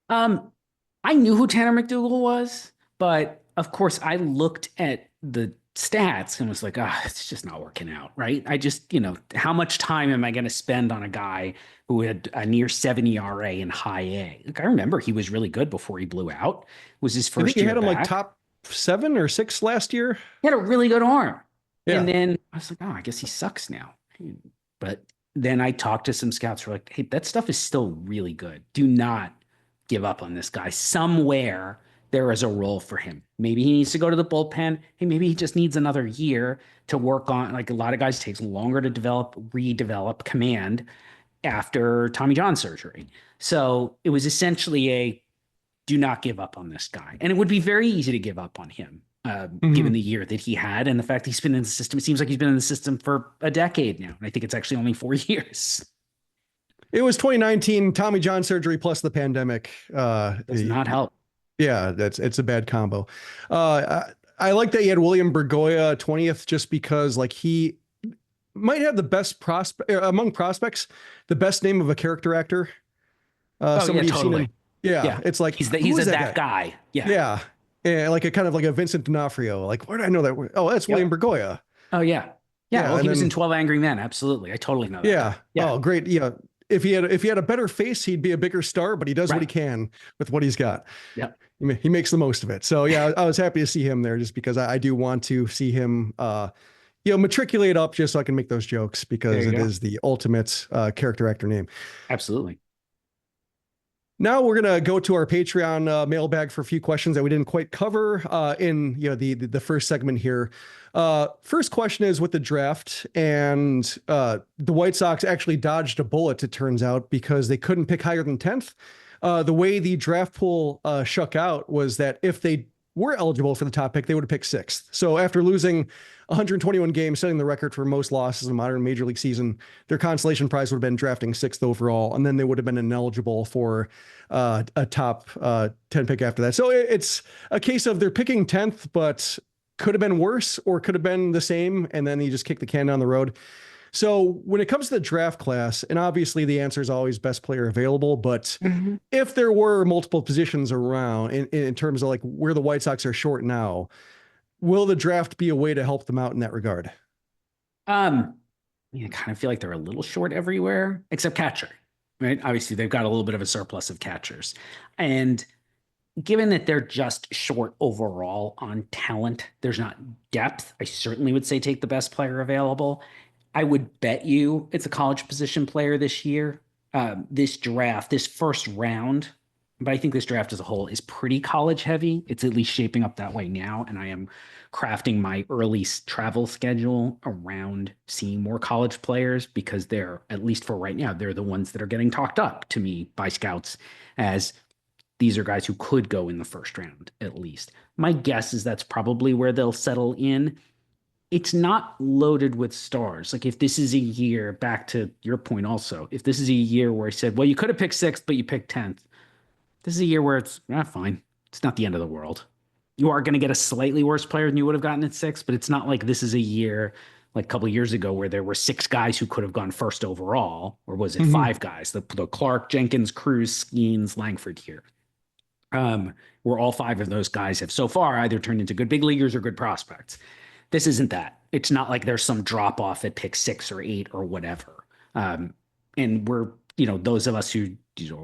I knew who Tanner McDougal was, but of course I looked at the stats and was like, it's just not working out, right? I just, how much time am I going to spend on a guy who had a near 70 ERA in high A? Like, I remember he was really good before he blew out. It was his first year. You had him back. like top 7 or 6 last year. He had a really good arm. Yeah. And then I was like, I guess he sucks now. But then I talked to some scouts who were like, hey, that stuff is still really good. Do not give up on this guy. Somewhere there is a role for him. Maybe he needs to go to the bullpen. Hey, maybe he just needs another year to work on, like a lot of guys, it takes longer to redevelop command after Tommy John surgery. So it was essentially a do not give up on this guy. And it would be very easy to give up on him, given the year that he had and the fact that he's been in the system. It seems like he's been in the system for a decade now. And I think it's actually only 4 years. It was 2019 Tommy John surgery plus the pandemic. Does not help. Yeah, it's a bad combo. I like that you had William Bergoya 20th just because like he might have the best prospect among prospects, the best name of a character actor. Somebody you've totally. seen in, yeah, it's like he's that guy. Yeah. Yeah, like a kind of like a Vincent D'Onofrio. Like, where did I know that? Oh, that's William Bergoya. Oh yeah. Yeah. Well, and he was then- in 12 Angry Men. Absolutely. I totally know that. Yeah. Yeah. Oh, great. Yeah. If he had a better face, he'd be a bigger star, but he does what he can with what he's got. Yeah. He makes the most of it. So yeah, I was happy to see him there just because I do want to see him, matriculate up just so I can make those jokes because it is the ultimate character actor name. Absolutely. Now we're gonna go to our Patreon mailbag for a few questions that we didn't quite cover in the first segment here. First question is with the draft, and the White Sox actually dodged a bullet, it turns out, because they couldn't pick higher than 10th. The way the draft pool shook out was that if they were eligible for the top pick, they would have picked 6th. So after losing 121 games, setting the record for most losses in a modern major league season, their consolation prize would have been drafting 6th overall, and then they would have been ineligible for a top 10 pick after that. So it's a case of they're picking 10th, but could have been worse or could have been the same, and then you just kick the can down the road. So when it comes to the draft class, and obviously the answer is always best player available, but if there were multiple positions around in terms of like where the White Sox are short now, will the draft be a way to help them out in that regard? I kind of feel like they're a little short everywhere except catcher, right? Obviously they've got a little bit of a surplus of catchers, and given that they're just short overall on talent, there's not depth. I certainly would say take the best player available. I would bet you it's a college position player this year. This draft, this first round, but I think this draft as a whole is pretty college heavy. It's at least shaping up that way now. And I am crafting my early travel schedule around seeing more college players because they're, at least for right now, they're the ones that are getting talked up to me by scouts as these are guys who could go in the first round, at least. My guess is that's probably where they'll settle in. It's not loaded with stars. Like if this is a year, back to your point also, if this is a year where I said, well, you could have picked 6th, but you picked 10th. This is a year where it's fine. It's not the end of the world. You are going to get a slightly worse player than you would have gotten at 6th, but it's not like this is a year like a couple of years ago where there were 6 guys who could have gone first overall, or was it 5 guys? The Clark, Jenkins, Cruz, Skeens, Langford here. Where all 5 of those guys have so far either turned into good big leaguers or good prospects. This isn't that. It's not like there's some drop off at pick 6 or 8 or whatever. And we're, those of us who,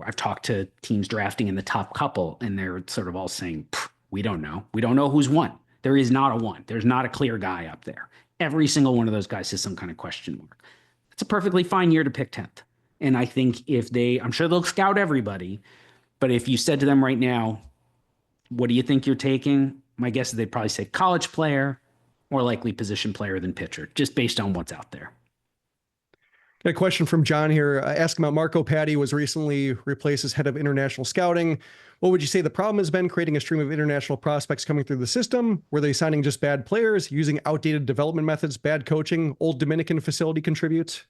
I've talked to teams drafting in the top couple, and they're sort of all saying, we don't know. We don't know who's won. There is not a one. There's not a clear guy up there. Every single one of those guys has some kind of question mark. It's a perfectly fine year to pick 10th. And I think I'm sure they'll scout everybody, but if you said to them right now, what do you think you're taking? My guess is they'd probably say college player, more likely position player than pitcher, just based on what's out there. Got a question from John here. Asking about Marco Patti was recently replaced as head of international scouting. What would you say the problem has been creating a stream of international prospects coming through the system? Were they signing just bad players, using outdated development methods, bad coaching, old Dominican facility contributes?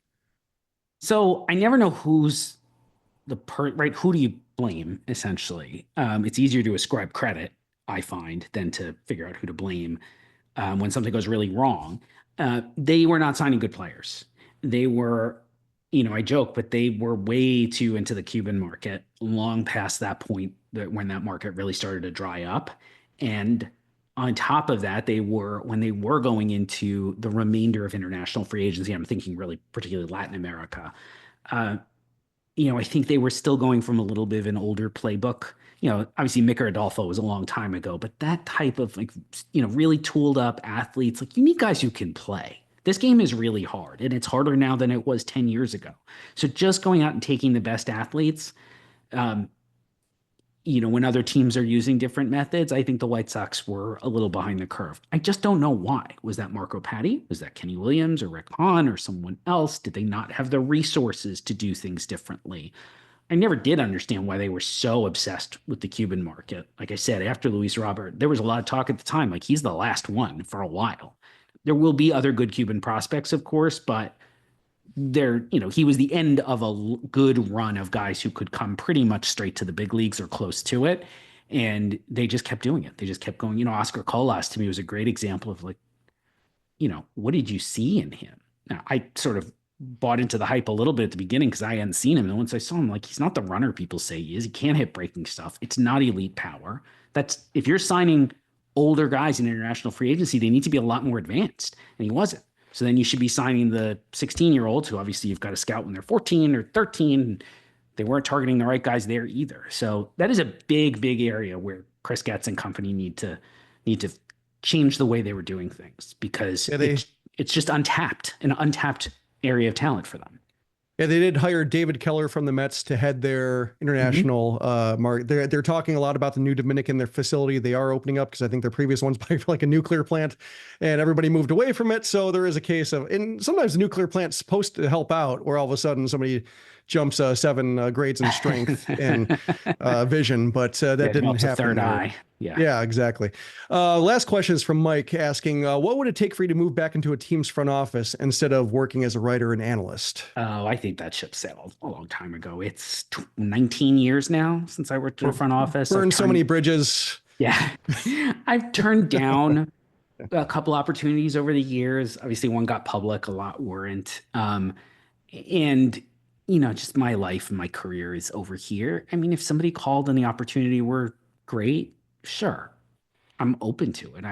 So I never know who's right? Who do you blame, essentially? It's easier to ascribe credit, I find, than to figure out who to blame. When something goes really wrong. They were not signing good players. They were, I joke, but they were way too into the Cuban market, long past that point when that market really started to dry up. And on top of that, when they were going into the remainder of international free agency, I'm thinking really particularly Latin America, I think they were still going from a little bit of an older playbook. Obviously Micker Adolfo was a long time ago, but that type of really tooled up athletes, you need guys who can play. This game is really hard, and it's harder now than it was 10 years ago. So just going out and taking the best athletes, when other teams are using different methods, I think the White Sox were a little behind the curve. I just don't know why. Was that Marco Patti? Was that Kenny Williams or Rick Hahn or someone else? Did they not have the resources to do things differently? I never did understand why they were so obsessed with the Cuban market. Like I said, after Luis Robert, there was a lot of talk at the time, he's the last one for a while. There will be other good Cuban prospects, of course, but he was the end of a good run of guys who could come pretty much straight to the big leagues or close to it. And they just kept doing it. They just kept going. Oscar Colas to me was a great example of what did you see in him? Now, I sort of bought into the hype a little bit at the beginning because I hadn't seen him. And once I saw him, like, he's not the runner people say he is. He can't hit breaking stuff. It's not elite power. That's if you're signing older guys in international free agency, they need to be a lot more advanced. And he wasn't. So then you should be signing the 16-year-olds who obviously you've got to scout when they're 14 or 13. They weren't targeting the right guys there either. So that is a big, big area where Chris Getz and company need to change the way they were doing things, because it's just an untapped area of talent for them. Yeah, they did hire David Keller from the Mets to head their international market. They're talking a lot about the new Dominican, their facility they are opening up, because I think their previous one's by like a nuclear plant, and everybody moved away from it. So there is a case of, and sometimes the nuclear plant's supposed to help out, where all of a sudden somebody jumps 7 grades in strength and vision, but that didn't happen. Third eye. Yeah, exactly. Last question is from Mike asking, what would it take for you to move back into a team's front office instead of working as a writer and analyst? Oh, I think that ship sailed a long time ago. It's 19 years now since I worked in the front office. Burned so many bridges. Yeah. I've turned down a couple opportunities over the years. Obviously, one got public, a lot weren't. And just my life and my career is over here. I mean, if somebody called and the opportunity were great, sure, I'm open to it.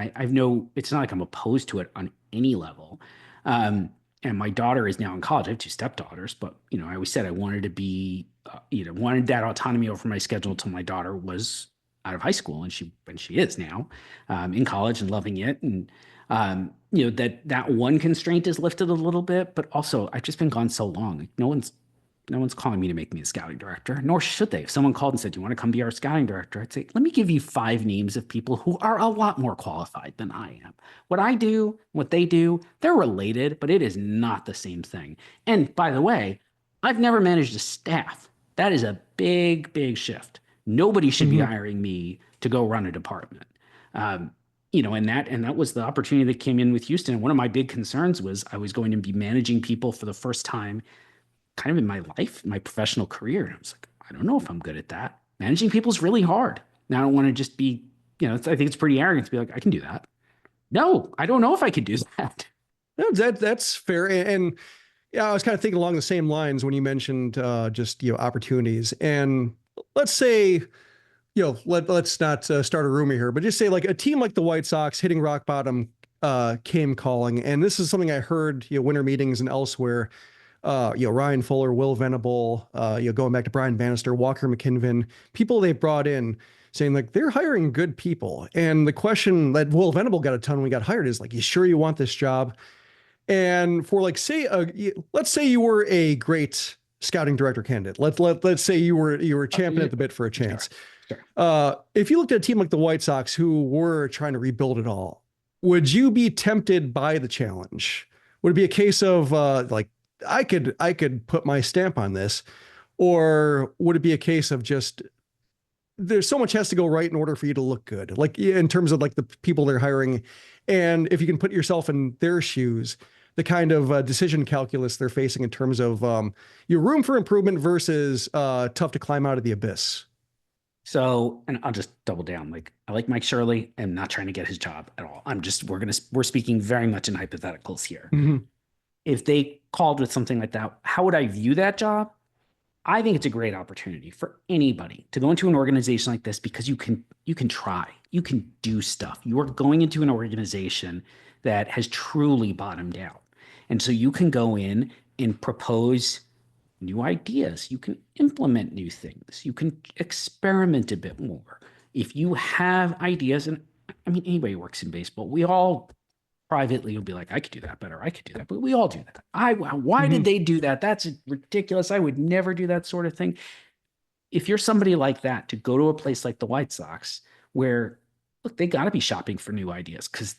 It's not like I'm opposed to it on any level. And my daughter is now in college. I have 2 stepdaughters, but I always said I wanted to be, wanted that autonomy over my schedule until my daughter was out of high school, and she is now in college and loving it. And that one constraint is lifted a little bit, but also I've just been gone so long. Like, no one's calling me to make me a scouting director, nor should they. If someone called and said, "Do you want to come be our scouting director?" I'd say, "Let me give you 5 names of people who are a lot more qualified than I am. What I do, what they do, they're related, but it is not the same thing." And by the way, I've never managed a staff. That is a big, big shift. Nobody should be hiring me to go run a department. And that was the opportunity that came in with Houston. And one of my big concerns was I was going to be managing people for the first time kind of in my life, my professional career. And I was like, I don't know if I'm good at that. Managing people is really hard. Now I don't want to just be, I think it's pretty arrogant to be like, I can do that. No, I don't know if I could do that. No, that's fair. And I was kind of thinking along the same lines when you mentioned opportunities. And let's say, let's not start a rumor here, but just say like a team like the White Sox hitting rock bottom came calling. And this is something I heard, winter meetings and elsewhere. Ryan Fuller, Will Venable, going back to Brian Bannister, Walker McKinven, people they brought in saying like they're hiring good people. And the question that Will Venable got a ton when we got hired is like, you sure you want this job? And for like, let's say you were a great scouting director candidate. Let's say you were champion at the bit for a chance. Sure. If you looked at a team like the White Sox who were trying to rebuild it all, would you be tempted by the challenge? Would it be a case of I could put my stamp on this, or would it be a case of just there's so much has to go right in order for you to look good, like in terms of like the people they're hiring, and if you can put yourself in their shoes, the kind of decision calculus they're facing in terms of your room for improvement versus tough to climb out of the abyss. So, and I'll just double down. Like, I like Mike Shirley. I'm not trying to get his job at all. We're speaking very much in hypotheticals here. Mm-hmm. If they called with something like that, how would I view that job? I think it's a great opportunity for anybody to go into an organization like this, because you can try, you can do stuff. You are going into an organization that has truly bottomed out. And so you can go in and propose new ideas. You can implement new things. You can experiment a bit more. If you have ideas, and I mean, anybody who works in baseball, we all privately will be like, I could do that better. I could do that. But we all do that. Why did they do that? That's ridiculous. I would never do that sort of thing. If you're somebody like that, to go to a place like the White Sox, where, look, they got to be shopping for new ideas, because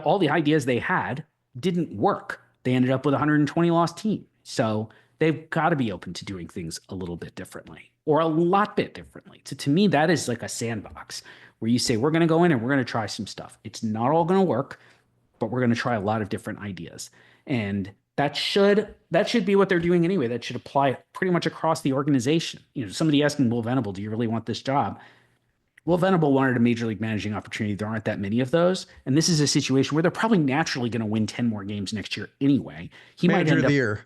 all the ideas they had didn't work. They ended up with a 120 loss team. So they've got to be open to doing things a little bit differently, or a lot bit differently. So to me, that is like a sandbox where you say, we're going to go in and we're going to try some stuff. It's not all going to work, but we're going to try a lot of different ideas. And that should be what they're doing anyway. That should apply pretty much across the organization. Somebody asking Will Venable, do you really want this job? Will Venable wanted a major league managing opportunity. There aren't that many of those. And this is a situation where they're probably naturally going to win 10 more games next year anyway. Manager of the year.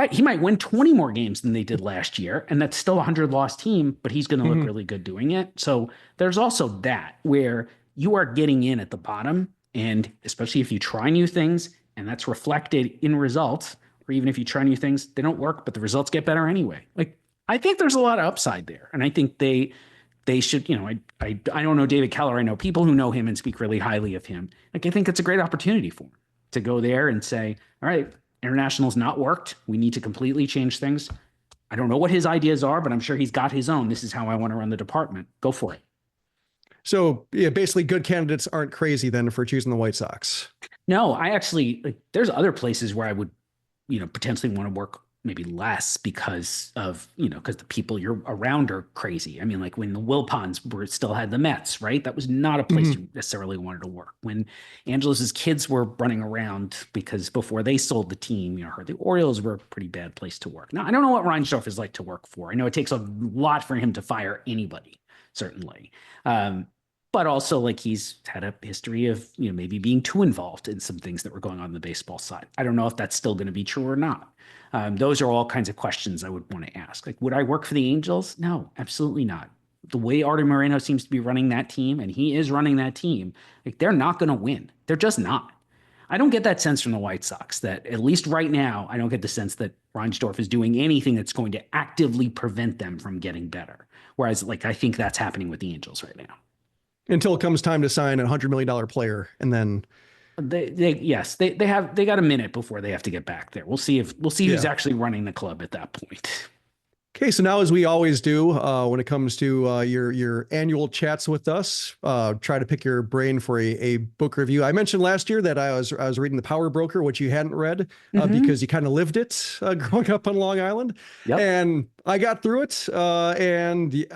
Right. He might win 20 more games than they did last year, and that's still a 100-loss team, but he's going to look really good doing it. So there's also that where you are getting in at the bottom, and especially if you try new things and that's reflected in results, or even if you try new things, they don't work, but the results get better anyway. Like, I think there's a lot of upside there. And I think they should, you know, I don't know David Keller. I know people who know him and speak really highly of him. Like, I think it's a great opportunity for him to go there and say, all right, international's not worked. We need to completely change things. I don't know what his ideas are, but I'm sure he's got his own. This is how I want to run the department. Go for it. So yeah, basically good candidates aren't crazy then for choosing the White Sox. No, I actually, like, there's other places where I would, you know, potentially want to work maybe less because of, you know, because the people you're around are crazy. I mean, like when the Wilpons still had the Mets, right? That was not a place you necessarily wanted to work. When Angelos's kids were running around, because before they sold the team, you know, the Orioles were a pretty bad place to work. Now, I don't know what Reinsdorf is like to work for. I know it takes a lot for him to fire anybody, certainly. But also, like, he's had a history of, you know, maybe being too involved in some things that were going on the baseball side. I don't know if that's still going to be true or not. Those are all kinds of questions I would want to ask. Like, would I work for the Angels? No, absolutely not. The way Artie Moreno seems to be running that team, and he is running that team, like, they're not going to win. They're just not. I don't get that sense from the White Sox that, at least right now, I don't get the sense that Reinsdorf is doing anything that's going to actively prevent them from getting better. Whereas, like, I think that's happening with the Angels right now. Until it comes time to sign a $100 million player, and then they got a minute before they have to get back there. We'll see who's actually running the club at that point. Okay, so now, as we always do, when it comes to your annual chats with us, try to pick your brain for a book review. I mentioned last year that I was reading The Power Broker, which you hadn't read because you kind of lived it growing up on Long Island. Yep. And I got through it, and you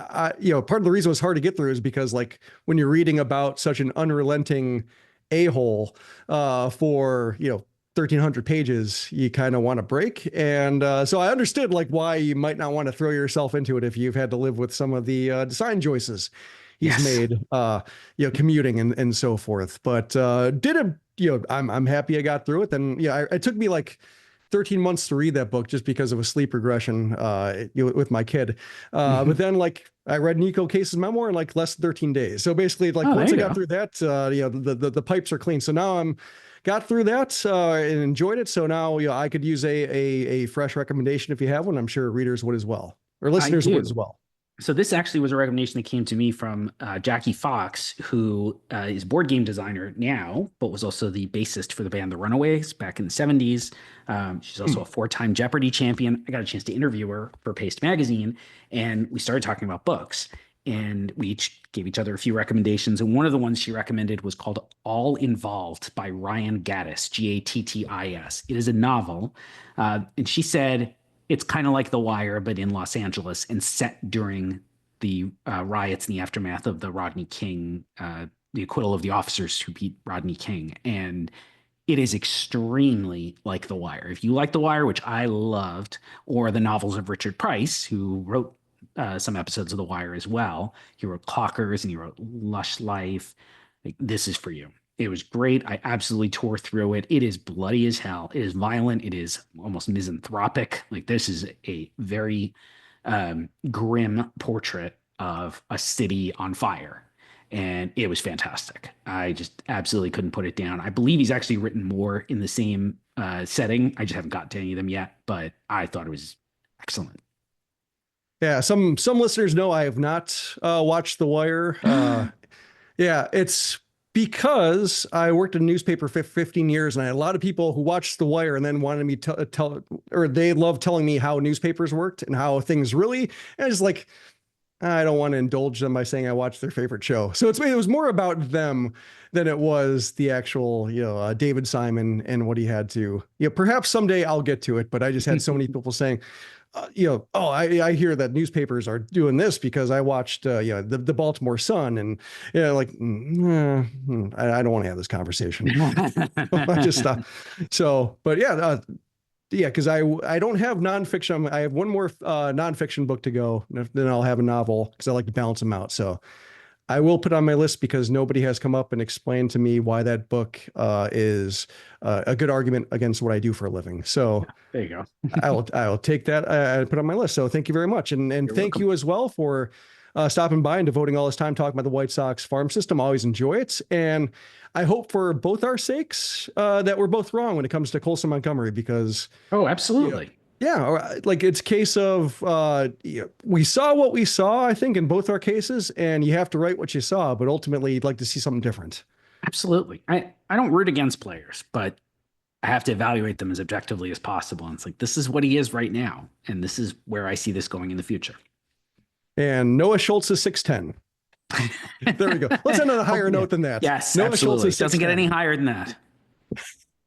know, part of the reason it was hard to get through is because, like, when you're reading about such an unrelenting a-hole for, you know, 1,300 pages, you kind of want to break. And so I understood, like, why you might not want to throw yourself into it if you've had to live with some of the design choices he's made, you know, commuting and so forth. But I'm happy I got through it. And yeah, it took me like 13 months to read that book just because of a sleep regression with my kid. But then, like, I read Nico Case's memoir in like less than 13 days. So basically, like, once I got through that, you know, the pipes are clean. So now got through that and enjoyed it. So now, you know, I could use a fresh recommendation if you have one. I'm sure readers would as well, or listeners would as well. So this actually was a recommendation that came to me from Jackie Fox, who is a board game designer now, but was also the bassist for the band The Runaways back in the 70s. She's also a 4-time Jeopardy champion. I got a chance to interview her for Paste Magazine, and we started talking about books. And we each gave each other a few recommendations. And one of the ones she recommended was called All Involved by Ryan Gattis, Gattis. It is a novel. And she said it's kind of like The Wire, but in Los Angeles and set during the riots in the aftermath of the Rodney King, the acquittal of the officers who beat Rodney King. And it is extremely like The Wire. If you like The Wire, which I loved, or the novels of Richard Price, who wrote some episodes of The Wire as well. He wrote Clockers and he wrote Lush Life. Like, this is for you. It was great. I absolutely tore through it. It is bloody as hell. It is violent. It is almost misanthropic. Like, this is a very grim portrait of a city on fire. And it was fantastic. I just absolutely couldn't put it down. I believe he's actually written more in the same setting. I just haven't got to any of them yet, but I thought it was excellent. Yeah, some listeners know I have not watched The Wire. Yeah, it's because I worked in a newspaper for 15 years, and I had a lot of people who watched The Wire and then wanted me to tell, or they loved telling me how newspapers worked and how things really. And it's like, I don't want to indulge them by saying I watched their favorite show. So it was more about them than it was the actual, you know, David Simon and what he had to. You know, perhaps someday I'll get to it, but I just had so many people saying, you know, oh, I hear that newspapers are doing this because I watched, you know, the Baltimore Sun, and you know, like, I don't want to have this conversation. I just stopped. So, but yeah, because I don't have nonfiction. I have one more nonfiction book to go, then I'll have a novel because I like to balance them out. So I will put on my list because nobody has come up and explained to me why that book is a good argument against what I do for a living. So there you go. I'll take that and put on my list. So thank you very much. And thank you as well for stopping by and devoting all this time talking about the White Sox farm system. I always enjoy it. And I hope for both our sakes that we're both wrong when it comes to Colson Montgomery, because absolutely. Yeah, like it's a case of we saw what we saw, I think, in both our cases, and you have to write what you saw, but ultimately you'd like to see something different. Absolutely. I don't root against players, but I have to evaluate them as objectively as possible. And it's like, this is what he is right now, and this is where I see this going in the future. And Noah Schultz is 6'10". There we go. Let's end on a higher note than that. Yes, Noah absolutely. Schultz is 6'10". Doesn't get any higher than that.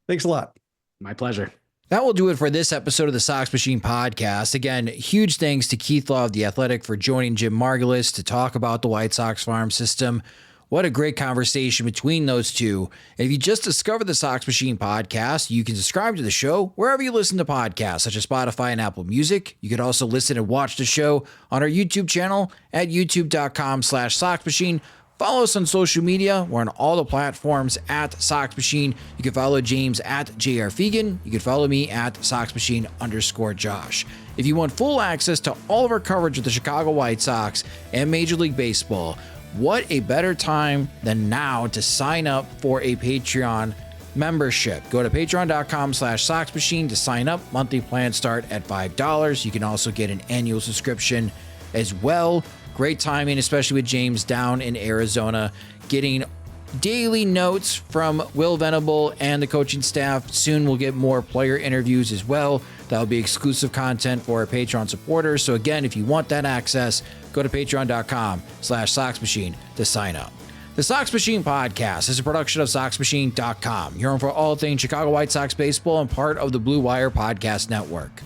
Thanks a lot. My pleasure. That will do it for this episode of the Sox Machine podcast. Again, huge thanks to Keith Law of The Athletic for joining Jim Margalus to talk about the White Sox farm system. What a great conversation between those two. If you just discovered the Sox Machine podcast, you can subscribe to the show wherever you listen to podcasts, such as Spotify and Apple Music. You could also listen and watch the show on our YouTube channel at youtube.com/Sox Machine. Follow us on social media. We're on all the platforms at Sox Machine. You can follow James at JR Fegan. You can follow me at SoxMachine_Josh. If you want full access to all of our coverage of the Chicago White Sox and Major League Baseball, what a better time than now to sign up for a Patreon membership. Go to patreon.com/Sox Machine to sign up. Monthly plans start at $5. You can also get an annual subscription as well. Great timing, especially with James down in Arizona, getting daily notes from Will Venable and the coaching staff. Soon we'll get more player interviews as well. That'll be exclusive content for our Patreon supporters. So again, if you want that access, go to patreon.com/Sox Machine to sign up. The Sox Machine podcast is a production of SoxMachine.com. You're on for all things Chicago White Sox baseball and part of the Blue Wire Podcast Network.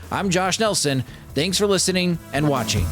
I'm Josh Nelson. Thanks for listening and watching.